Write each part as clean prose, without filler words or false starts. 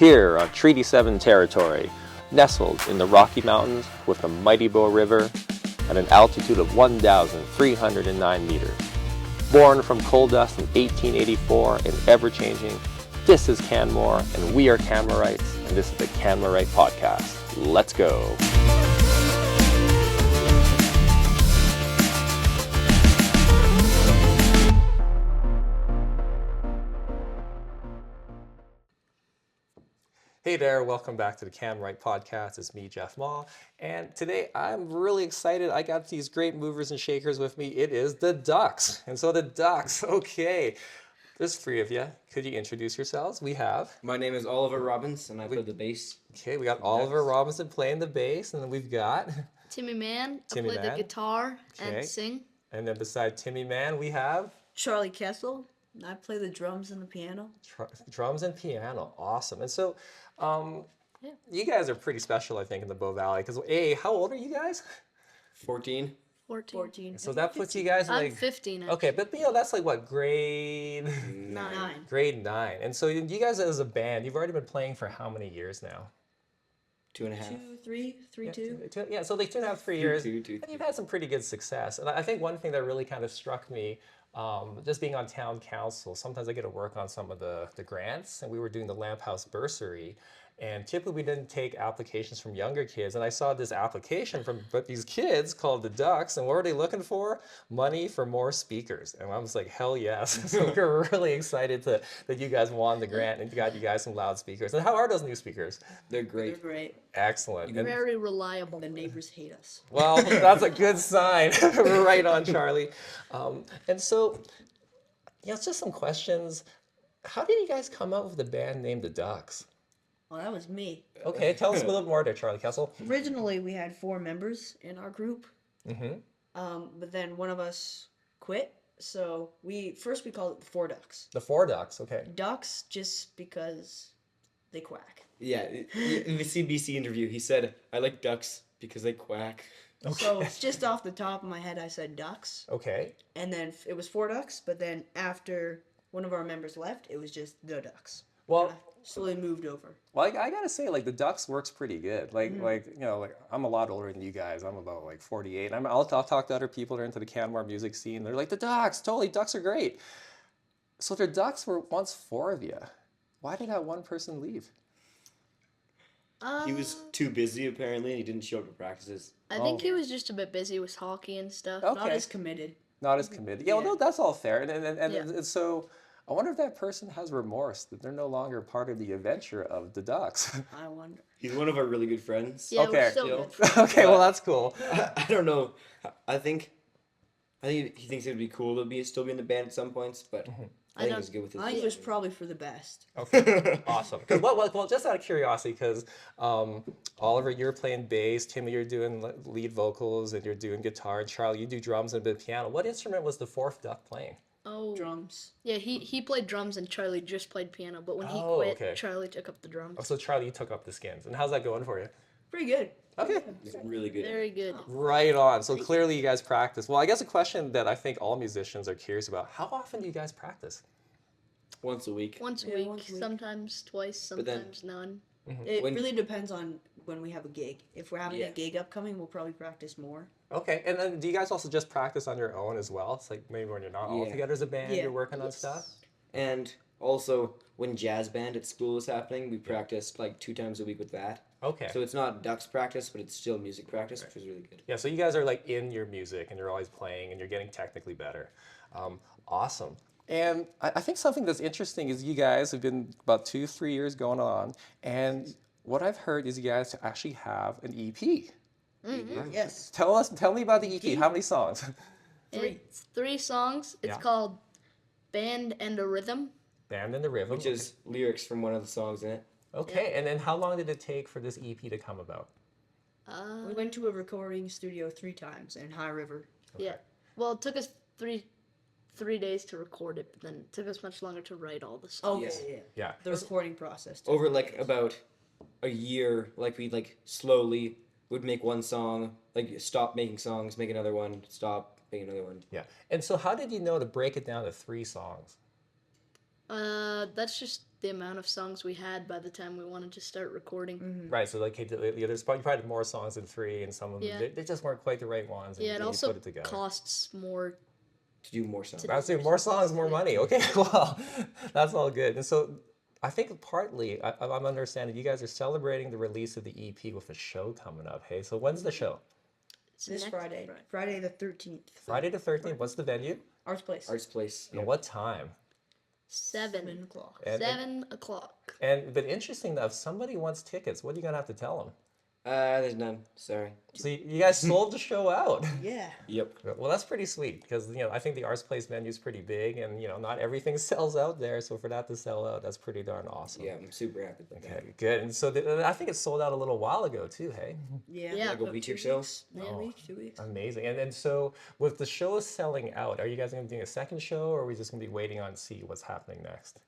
Here on Treaty 7 territory, nestled in the Rocky Mountains with the mighty Bow River at an altitude of 1,309 meters. Born from coal dust in 1884 and ever-changing, this is Canmore, and we are Canmorites, and this is the Canmorite podcast. Let's go. Hey there, welcome back to the Canmorite podcast. It's me, Jeff Maw, and today I'm really excited. I got these great movers and shakers with me. It is the Ducks. And so the Ducks, okay, there's three of you. Could you introduce yourselves? We have... My name is Oliver Robbins, and I play the bass. Okay, we got Oliver Robinson playing the bass, and then we've got... Timmy Mann. I Timmy play Mann. the guitar Okay. and sing. And then beside Timmy Mann, we have... Charlie Kestle. I play the drums and the piano. Drums and piano. Awesome. And so, you guys are pretty special, I think, in the Bow Valley. Because, how old are you guys? 14. 14. So that puts you guys in I'm like... 15. Actually. Okay, but that's like what, grade... 9. Grade 9. And so you guys as a band, you've already been playing for how many years now? 2.5. 2, 3, 3, 2. Yeah, so like 2.5, 3 years. Two. And you've had some pretty good success. And I think one thing that really kind of struck me, just being on town council, sometimes I get to work on some of the grants, and we were doing the Lamp House bursary. And typically we didn't take applications from younger kids. And I saw this application from these kids called the Ducks. And what were they looking for? Money for more speakers. And I was like, hell yes. So we were really excited that you guys won the grant and got you guys some loudspeakers. And how are those new speakers? They're They're great. great. Excellent. And, Very reliable. The neighbors hate us. well, that's a good sign. Right on, Charlie. And so, just some questions. How did you guys come up with the band named the Ducks? Well, that was me. Okay, tell us a little more there, Charlie Kestle. Originally, we had 4 members in our group. But then one of us quit. So we called it the 4 Ducks. The 4 Ducks, okay. Ducks just because they quack. Yeah, in the CBC interview, he said, I like ducks because they quack. So it's just off the top of my head, I said ducks. Okay. And then it was 4 Ducks. But then after one of our members left, it was just the Ducks. Well, Slowly moved over. Well, I gotta say, like the Ducks works pretty good. Like I'm a lot older than you guys. I'm about like 48. I'll talk to other people that are into the Canmore music scene. They're like, the Ducks, totally, Ducks are great. So the Ducks were once 4 of you. Why did that one person leave? He was too busy, apparently, and he didn't show up to practices. I think he was just a bit busy with hockey and stuff. Okay. Not as committed. Not as committed. Yeah, well, no, that's all fair. And Yeah. so I wonder if that person has remorse that they're no longer part of the adventure of the Ducks. I wonder. He's one of our really good friends. Yeah, Okay. we're still good. Okay, well, that's cool. I don't know. I think he thinks it would be cool to still be in the band at some points, but I think he's good with his I think it was probably for the best. Okay, awesome. Well, just out of curiosity, because Oliver, you're playing bass, Timmy, you're doing lead vocals, and you're doing guitar, and Charlie, you do drums and a bit of piano. What instrument was the 4th Duck playing? Oh, Drums. yeah, he played drums and Charlie just played piano. But when he Oh, quit, okay. Charlie took up the drums. Oh, so Charlie, you took up the skins. And how's that going for you? Pretty good. Okay. He's really good. Very good. Right on. So clearly you guys practice. Well, I guess a question that I think all musicians are curious about, how often do you guys practice? Once a week. Once a Yeah, week, once a week. sometimes twice, But then- sometimes none. It When- really depends on when we have a gig. If we're having Yeah. a gig upcoming, we'll probably practice more. Okay. And then do you guys also just practice on your own as well? It's like maybe when you're not all Yeah. together as a band, Yeah. you're working on stuff? And also, when jazz band at school was happening, we practiced like 2 times a week with that. Okay. So it's not ducks practice, but it's still music practice, which was really good. Yeah, so you guys are like in your music and you're always playing and you're getting technically better. Awesome. And I think something that's interesting is you guys have been about 2-3 years going on, and what I've heard is you guys actually have an EP. Yes. Tell me about the EP. How many songs? 3. It's 3 songs. It's Yeah. called Band and a Rhythm. Band and the Rhythm. Which is lyrics from one of the songs in it. Okay, and then how long did it take for this EP to come about? We went to a recording studio 3 times in High River. Yeah. Well, it took us three days to record it, but then it took us much longer to write all the songs. Oh, Yes. yeah. Yeah. The recording process. Over like about a year, like we like slowly would make one song, like stop making songs, make another one, stop, make another one. Yeah. And so how did you know to break it down to 3 songs? That's just the amount of songs we had by the time we wanted to start recording. Right. So like, hey, there's probably more songs than 3, and some of them Yeah. they just weren't quite the right ones. And Yeah, it then you also put it together. costs more. To do more songs. That's it. More songs, more money. Okay, well, that's all good. And so, I think partly I'm understanding you guys are celebrating the release of the EP with a show coming up. Hey, so when's the show? It's This next Friday, Friday the 13th. Friday the 13th. What's the venue? Arts Place. Arts Place. And what time? 7 o'clock. And, 7 o'clock. but interesting enough, if somebody wants tickets, what are you gonna have to tell them? There's none. Sorry. So you guys sold the show out. Yeah. Yep. Well, that's pretty sweet because I think the Arts Place venue is pretty big, and not everything sells out there. So for that to sell out, that's pretty darn awesome. Yeah, I'm super happy with that. Okay, good. And so I think it sold out a little while ago too. Hey, Yeah. Yeah. Like a about week 2 or so? weeks. Yeah, Oh. a week, 2 weeks. amazing. And so with the show selling out, are you guys going to be doing a second show, or are we just going to be waiting on to see what's happening next?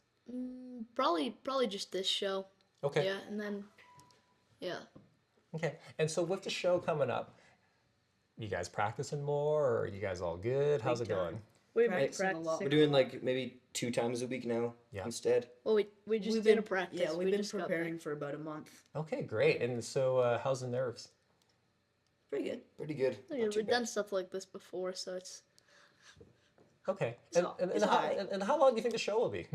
Probably just this show. Okay. Yeah, and then yeah. Okay. And so with the show coming up, you guys practicing more, or are you guys all good? How's it Big time. going? We've been practicing a lot. We're doing like maybe 2 times a week now Yeah. instead. Well, we just We've did been a practice. Yeah, we've we been just got back. preparing for about a month. Okay, great. And so how's the nerves? Pretty good. Pretty good. Yeah, Not too we've bad. done stuff like this before, so it's Okay. So, it's alright. And how long do you think the show will be?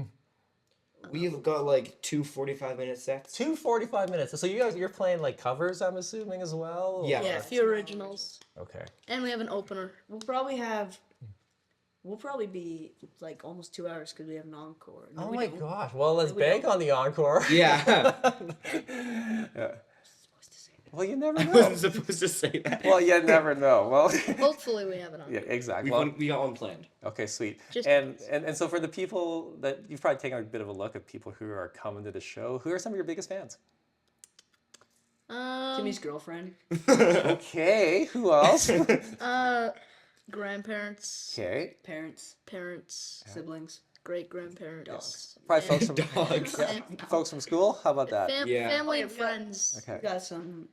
We've got like 2 45-minute sets. 2 45 minutes. So you're playing like covers, I'm assuming, as well? Yeah. yeah, a Or- few originals, Okay. and we have an opener. We'll probably be like almost 2 hours because we have an encore. No, Oh we my don't. gosh. Well, let's we bank on the encore. Yeah. Yeah. Supposed to say that. Well, you never I know. wasn't supposed to say that. Well, you never know. Well, Hopefully, we have an encore. yeah, exactly. We, Well, we got one planned. okay, sweet. Just And so for the people that you've probably taken a bit of a look at people who are coming to the show, who are some of your biggest fans? Timmy's girlfriend. Okay, who else? Grandparents, Okay. Parents. parents, Siblings. great grandparents, Dogs. Probably folks from Dogs. yeah, folks from school. How about that? Yeah. family Oh, and yeah, we got- friends. Okay. Got some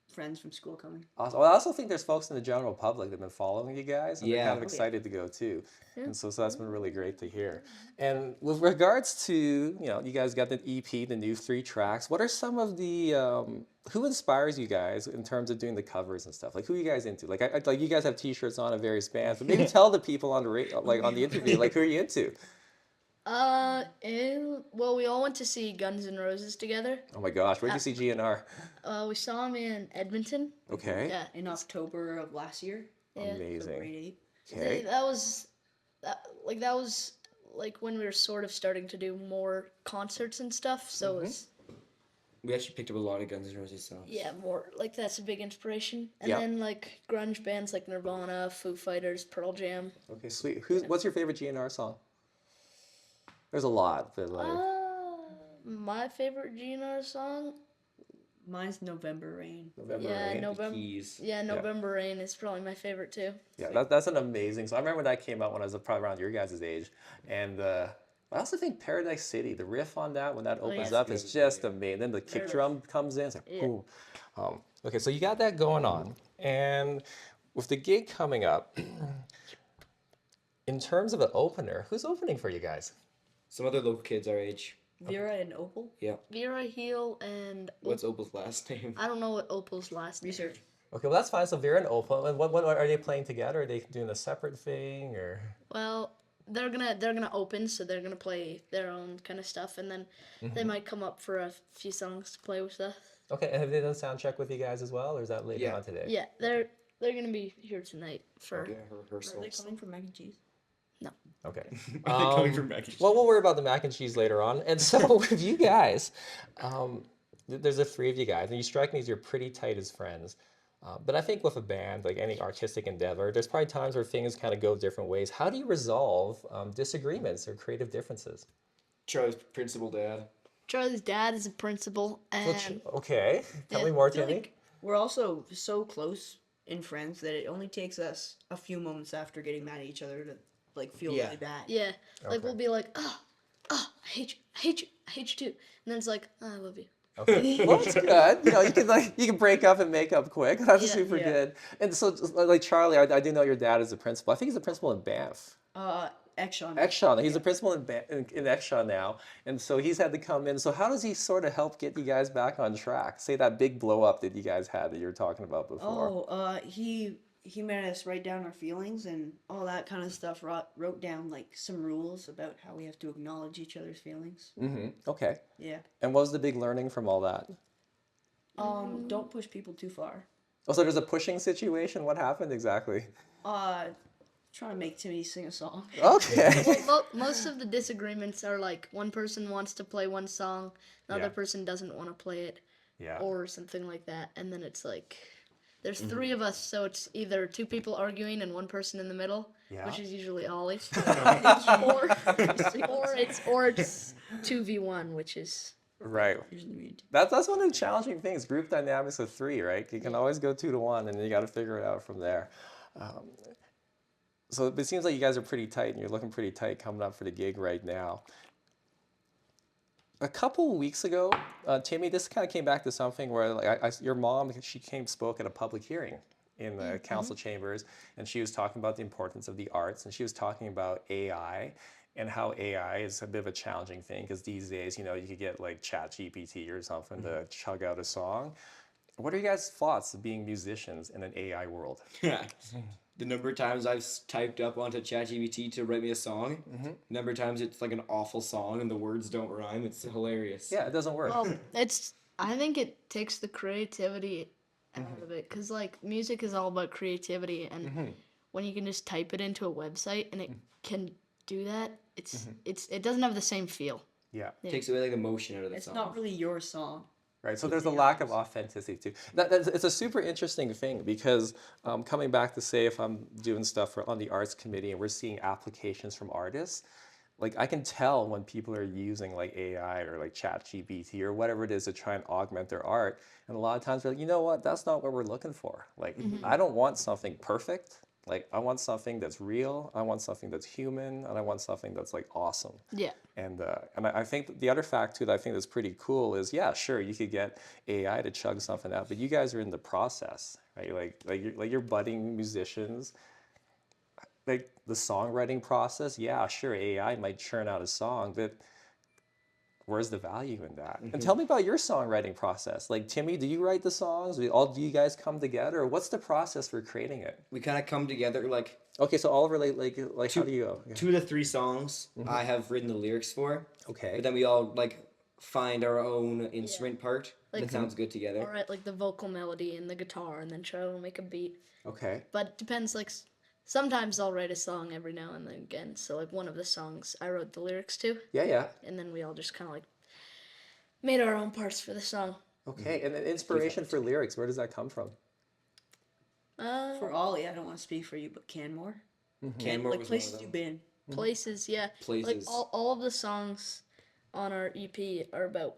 friends from school coming. Awesome. Well, I also think there's folks in the general public that've been following you guys, and they're Yeah. kind of Oh, yeah. excited to go too. And so that's been really great to hear. And with regards to, you guys got the EP, the new 3 tracks. What are some of the who inspires you guys in terms of doing the covers and stuff? Like, who are you guys into? Like, like you guys have T-shirts on of various bands, but maybe tell the people on the on the interview, like, who are you into? Well, we all went to see Guns N' Roses together. Oh my gosh, where'd you see GNR? We saw them in Edmonton. Okay. Yeah, In October of last year. yeah. Amazing. February 8th. Okay. That was like when we were sort of starting to do more concerts and stuff. So it was We actually picked up a lot of Guns N' Roses songs. yeah, more like that's a big inspiration. And Yeah. then like grunge bands like Nirvana, Foo Fighters, Pearl Jam. Okay, sweet. What's your favorite GNR song? There's a lot, but like. My favorite GNR song. Mine's November Rain. November Yeah, Rain. The November. Keys. Yeah, November Rain is probably my favorite too. Yeah, that's an amazing. So I remember when that came out when I was probably around your guys' age, and I also think Paradise City, the riff on that when that opens yeah. up is just amazing. Then the kick drum comes in, it's like Yeah. boom. Okay, so you got that going on, and with the gig coming up, in terms of an opener, who's opening for you guys? Some other local kids our age. Vera and Opal. Yeah. Vera Heel and What's Opal's last name? I don't know what Opal's last name. Research. Okay, well that's fine. So Vera and Opal, and what are they playing together? Are they doing a separate thing or? Well, they're gonna open, so they're gonna play their own kind of stuff, and then they might come up for a few songs to play with us. Okay, and have they done sound check with you guys as well, or is that later Yeah. on today? Yeah, they're gonna be here tonight for. Yeah, her Are they rehearsals. coming from Mac and Cheese? Okay. Are they coming from Mac and Well, we'll worry about the mac and cheese later on. And so with you guys, there's the 3 of you guys, and you strike me as you're pretty tight as friends. But I think with a band, like any artistic endeavor, there's probably times where things kind of go different ways. How do you resolve disagreements or creative differences? Charlie's principal dad. Charlie's dad is a principal, and Okay, tell Yeah, me more, I feel Timmy. like we're also so close in friends that it only takes us a few moments after getting mad at each other to like feel Yeah. really bad. yeah, like Okay. we'll be like, oh, I hate you, I hate you, I hate you too, and then it's like, oh, I love you. Okay. Well, that's good. You can break up and make up quick. That's Yeah. super Yeah. good. And so, like Charlie, I do know your dad is a principal. I think he's a principal in Banff. Exxon. Exxon. He's a principal in Exxon now, and so he's had to come in. So how does he sort of help get you guys back on track? Say that big blow up that you guys had that you were talking about before. He made us write down our feelings and all that kind of stuff. Wrote down like some rules about how we have to acknowledge each other's feelings. Okay. Yeah. And what was the big learning from all that? Don't push people too far. Oh, so there's a pushing situation. What happened exactly? Trying to make Timmy sing a song. Okay. Most of the disagreements are like one person wants to play one song, another Yeah. person doesn't want to play it, Yeah. or something like that, and then it's like there's three of us, so it's either two people arguing and one person in the middle, Yeah. which is usually Ollie, or it's 2v1, which is Right. Usually we do. That's one of the challenging things. Group dynamics of three, right? You can always go 2 to 1, and you got to figure it out from there. So it seems like you guys are pretty tight, and you're looking pretty tight coming up for the gig right now. A couple of weeks ago, Timmy, this kind of came back to something where like your mom, she spoke at a public hearing in the council chambers, and she was talking about the importance of the arts, and she was talking about AI and how AI is a bit of a challenging thing because these days, you could get like ChatGPT or something to chug out a song. What are you guys' thoughts of being musicians in an AI world? The number of times I've typed up onto ChatGPT to write me a song, number of times it's like an awful song and the words don't rhyme. It's hilarious. Yeah, it doesn't work. well, I think it takes the creativity out of it because like music is all about creativity, and when you can just type it into a website and it can do that, it doesn't have the same feel. Yeah. It takes away like the emotion out of the It's song. not really your song. Right, so there's a lack of authenticity too. It's a super interesting thing because coming back to say if I'm doing stuff on the arts committee and we're seeing applications from artists, like I can tell when people are using like AI or like ChatGPT or whatever it is to try and augment their art. And a lot of times we're like, you know what, that's not what we're looking for. Like I don't want something perfect. Like I want something that's real, I want something that's human, and I want something that's like awesome. Yeah. And I think the other fact too that I think that's pretty cool is yeah, sure you could get AI to chug something out, but you guys are in the process, right? You're budding musicians. Like the songwriting process, yeah, sure AI might churn out a song, but where's the value in that? And tell me about your songwriting process. Like Timmy, do you write the songs? Do you guys come together? Or what's the process for creating it? We kind of come together like Okay, so Oliver, like how do you go? Yeah. 2 to 3 songs I have written the lyrics for. Okay. But then we all like find our own instrument part Like- that sounds good together. All right, like the vocal melody and the guitar, and then try to make a beat. Okay. But it depends. Like sometimes I'll write a song every now and then again. So like one of the songs I wrote the lyrics to, Yeah. and then we all just kind of like made our own parts for the song. Okay. And then inspiration for lyrics, where does that come from? For Ollie, I don't want to speak for you, but Canmore. Canmore Like was places one of you've them. been. Places, yeah. Like Places. all of the songs on our EP are about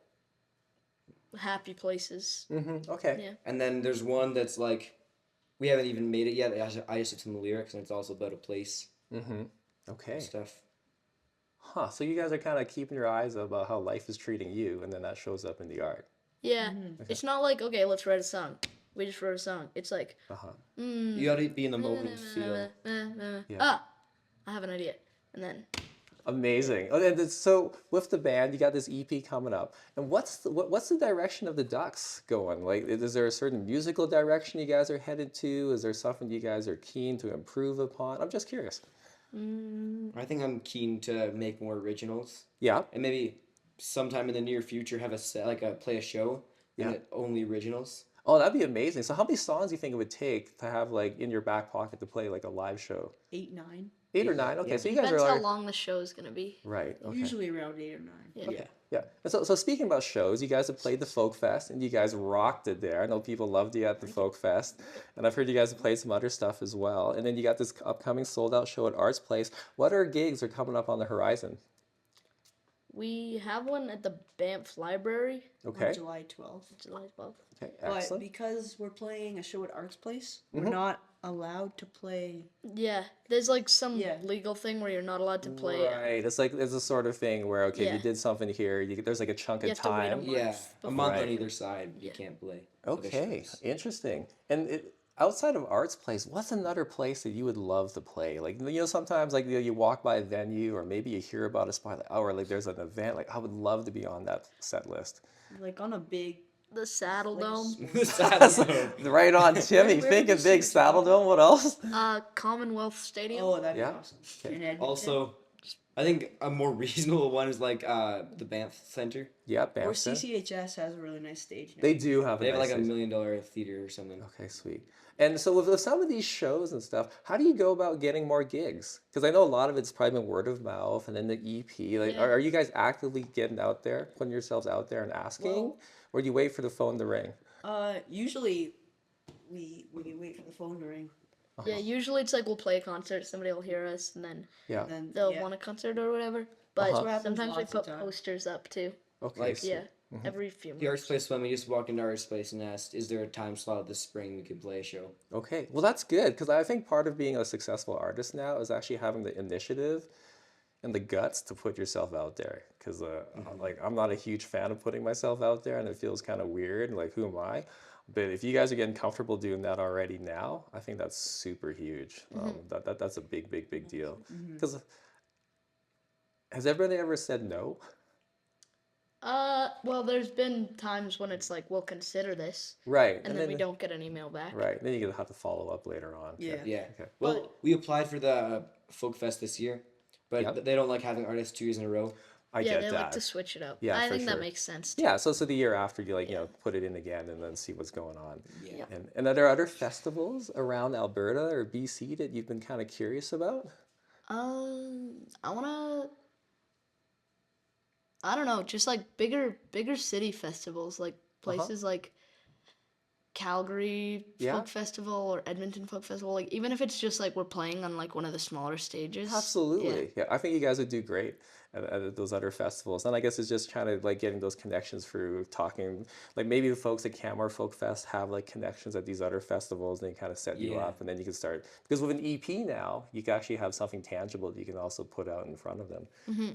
happy places. Okay. Yeah. And then there's one that's like, we haven't even made it yet. I just did some lyrics, and it's also about a place Okay. and stuff. Huh. So you guys are kind of keeping your eyes about how life is treating you, and then that shows up in the art. Yeah. It's not like, okay, let's write a song. We just wrote a song. It's like, You gotta be in the moment and feel. I have an idea. And then Amazing. Oh, and so with the band, you got this EP coming up, and what's the direction of the Ducks going? Like, is there a certain musical direction you guys are headed to? Is there something you guys are keen to improve upon? I'm just curious. I think I'm keen to make more originals, Yeah. and maybe sometime in the near future have a set, play a show, and only originals. Oh, that'd be amazing. So how many songs do you think it would take to have like in your back pocket to play like a live show? 8, 9. 8 or 9? Okay, Yeah. so you guys depends are how like, long the show is gonna be. right. Okay. Usually around 8 or 9. Yeah. Yeah. And so speaking about shows, you guys have played the Folk Fest and you guys rocked it there. I know people loved you at the Folk Fest. And I've heard you guys have played some other stuff as well. And then you got this upcoming sold out show at Arts Place. What other gigs are coming up on the horizon? We have one at the Banff Library, Okay. On July 12th. July 12th. Okay. But Excellent. because we're playing a show at Arts Place, we're not allowed to play. Yeah, there's like some Yeah. legal thing where you're not allowed to play. Right. It's a sort of thing where, okay, Yeah. you did something here, there's like a chunk You of have to wait a time. month Yeah, a before- month Right. on either side. You can't play. other Okay, shows. interesting. And outside of arts place, what's another place that you would love to play? Like, sometimes like you walk by a venue or maybe you hear about a spot like, oh, or like there's an event, like I would love to be on that set list. Like on a big, The Saddle like a Dome. Saddle Dome. Right on, Timmy. where Thinking did you big see Saddle Dome. What else? Commonwealth Stadium. oh, that'd be Yeah. awesome. Okay. In Edmonton. Also, I think a more reasonable one is like the Banff Center. Yeah, or Bamston. CCHS has a really nice stage now. They do have a They have nice like $1 stage. million theater or something. Okay, sweet. And so with some of these shows and stuff, how do you go about getting more gigs? Because I know a lot of it's probably been word of mouth and then the EP. Like, Yeah. are you guys actively getting out there, putting yourselves out there and asking? Well- Or do you wait for the phone to ring? Usually we wait for the phone to ring. Yeah, usually it's like we'll play a concert, somebody will hear us, and then Yeah. And then they'll yeah. want a concert or whatever. But Uh-huh. what happens sometimes we lots of put times. posters up too. Okay. Like, sweet. Yeah, every few The Arts months. Place one, we just walked into Arts Place and asked, is there a time slot this spring we could play a show? Okay. Well, that's good because I think part of being a successful artist now is actually having the initiative and the guts to put yourself out there. Because like I'm not a huge fan of putting myself out there, and it feels kind of weird. Like, who am I? But if you guys are getting comfortable doing that already now, I think that's super huge. That's a big deal. Because has everybody ever said no? Well, there's been times when it's like we'll consider this, Right. and then we don't get an email back. Right. Then you have to follow up later on. Yeah. Yeah. Okay. Well, we applied for the Folk Fest this year, but Yep. they don't like having artists 2 years in a row. I Yeah, get they that. like to switch it up. Yeah, I for think sure. that makes sense. Too. Yeah, so the year after you put it in again and then see what's going on. Yeah. And are there other festivals around Alberta or BC that you've been kind of curious about? I don't know, just like bigger city festivals, like places like Calgary Yeah. Folk Festival or Edmonton Folk Festival. Like even if it's just like we're playing on like one of the smaller stages. Absolutely. Yeah, I think you guys would do great at those other festivals. And I guess it's just kind of like getting those connections through talking. Like maybe the folks at Canmore Folk Fest have like connections at these other festivals and they kind of set you Yeah. up and then you can start. Because with an EP now, you can actually have something tangible that you can also put out in front of them,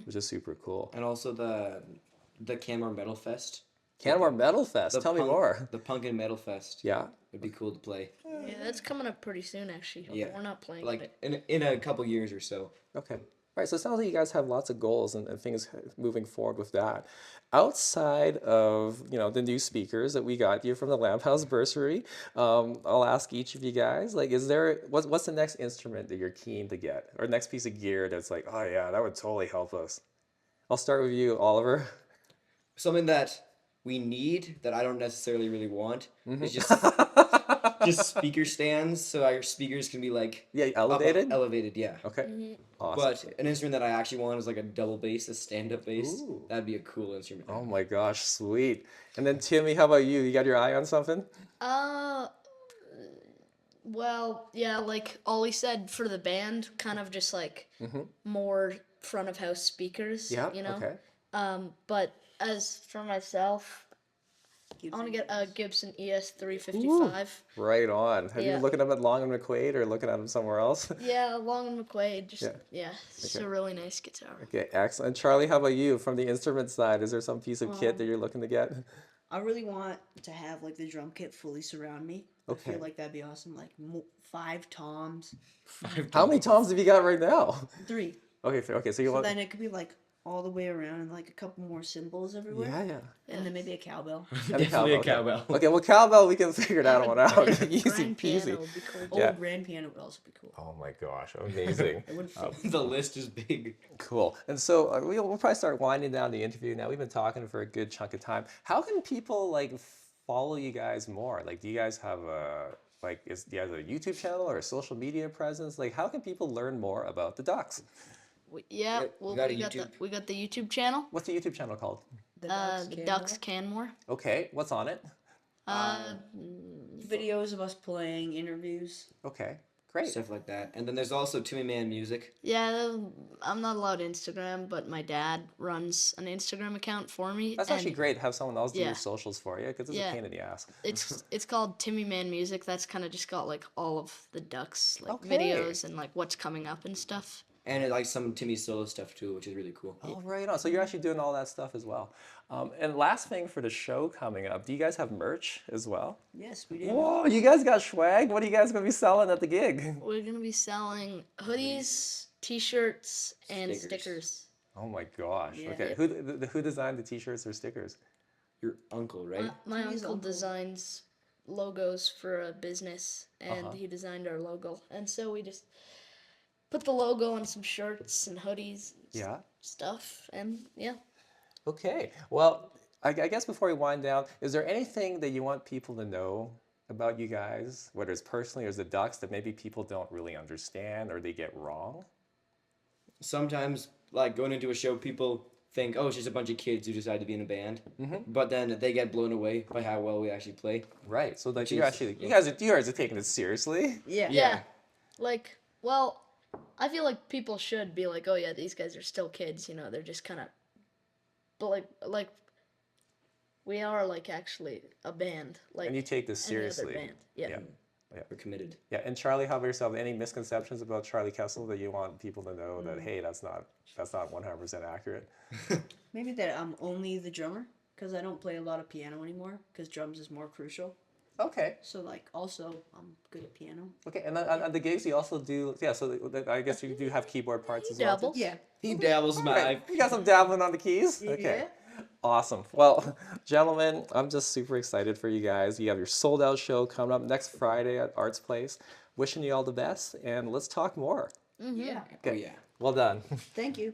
which is super cool. And also the Canmore Metal Fest. Canmore Metal Fest, The tell me punk- more. The Punk and Metal Fest. Yeah. It'd be cool to play. Yeah, that's coming up pretty soon actually. Yeah. We're not playing Like it. in a couple years or so. Okay. All right. So it sounds like you guys have lots of goals and things moving forward with that. Outside of, the new speakers that we got here from the Lamp House Bursary, I'll ask each of you guys, like, what's the next instrument that you're keen to get? Or next piece of gear that's like, oh yeah, that would totally help us. I'll start with you, Oliver. Something that we need that I don't necessarily really want is just speaker stands so our speakers can be like Yeah, up- elevated? elevated, yeah. Okay. Awesome. But an instrument that I actually want is like a double bass, a stand-up bass. Ooh. That'd be a cool instrument. Oh my gosh, sweet. And then Timmy, how about you? You got your eye on something? Well, yeah, like Ollie said for the band, kind of just like more front of house speakers. Yeah. Okay. Okay. But as for myself, I want to get a Gibson ES 355. Right on. Have you Yeah. been looking up at Long and McQuaid or looking at them somewhere else? Yeah, Long and McQuaid. Just Yeah. yeah, it's a really nice guitar. Okay, excellent. And Charlie, how about you? From the instrument side, is there some piece of kit that you're looking to get? I really want to have like the drum kit fully surround me. I Okay. feel like that'd be awesome. Like 5 toms, How many toms have you got right now? 3. Okay, so you So want... then it could be like all the way around and like a couple more cymbals everywhere. Yeah. And then maybe a cowbell. And Definitely a okay. cowbell. Okay, well, cowbell, we can figure that one out. Easy Grand piano peasy. would be cool. Oh, Yeah. grand piano would also be cool. Oh my gosh, amazing. It wouldn't fit. The list is big. Cool. And so we'll probably start winding down the interview now. We've been talking for a good chunk of time. How can people like follow you guys more? Like, do you guys have do you have a YouTube channel or a social media presence? Like, how can people learn more about the Ducks? Yeah, Yeah, well, we got a we got YouTube. we got the YouTube channel. What's the YouTube channel called? The The Ducks Canmore. Okay, what's on it? Videos of us playing, interviews. Okay, great. Stuff like that. And then there's also Timmy Mann Music. Yeah, I'm not allowed Instagram, but my dad runs an Instagram account for me. That's and actually great to have someone else do Yeah. your socials for you because it's a Yeah. pain in the ass. It's called Timmy Mann Music. That's kind of just got like all of the Ducks like Okay. videos and like what's coming up and stuff. And like some Timmy solo stuff too, which is really cool. Oh, right on. So you're actually doing all that stuff as well. And last thing for the show coming up, do you guys have merch as well? Yes, we do. Whoa, you guys got swag. What are you guys going to be selling at the gig? We're gonna be selling hoodies, t-shirts, and Stickers. stickers. Oh my gosh. Yeah. Okay. Who designed the t-shirts or stickers? Your uncle, right? My Timmy's uncle uncle. designs logos for a business, and Uh-huh. he designed our logo. And so we just put the logo on some shirts and hoodies and Yeah. stuff. And yeah. Okay. Well, I guess before we wind down, is there anything that you want people to know about you guys, whether it's personally or as the Ducks, that maybe people don't really understand or they get wrong? Sometimes, like going into a show, people think, oh, it's just a bunch of kids who decide to be in a band. But then they get blown away by how well we actually play. Right. So like you Jeez. actually, you guys are taking it seriously. Yeah. Yeah. Like, well, I feel like people should be like, oh yeah, these guys are still kids, you know, they're just kind of, but like, we are like actually a band, like And you take this any other seriously. band. Yeah. Yeah. We're committed. Yeah. And Charlie, how about yourself? Any misconceptions about Charlie Kestle that you want people to know that, hey, that's not 100% accurate? Maybe that I'm only the drummer because I don't play a lot of piano anymore because drums is more crucial. Okay. So like also I'm good at piano. Okay. And then on the gigs, you also do, yeah, so I guess you do have keyboard parts as well. too? Dabbles. Yeah. He dabbles my. Right. You got some dabbling on the keys? Okay. Awesome. Well, gentlemen, I'm just super excited for you guys. You have your sold out show coming up next Friday at Arts Place. Wishing you all the best, and let's talk more. Yeah. Oh yeah. Well done. Thank you.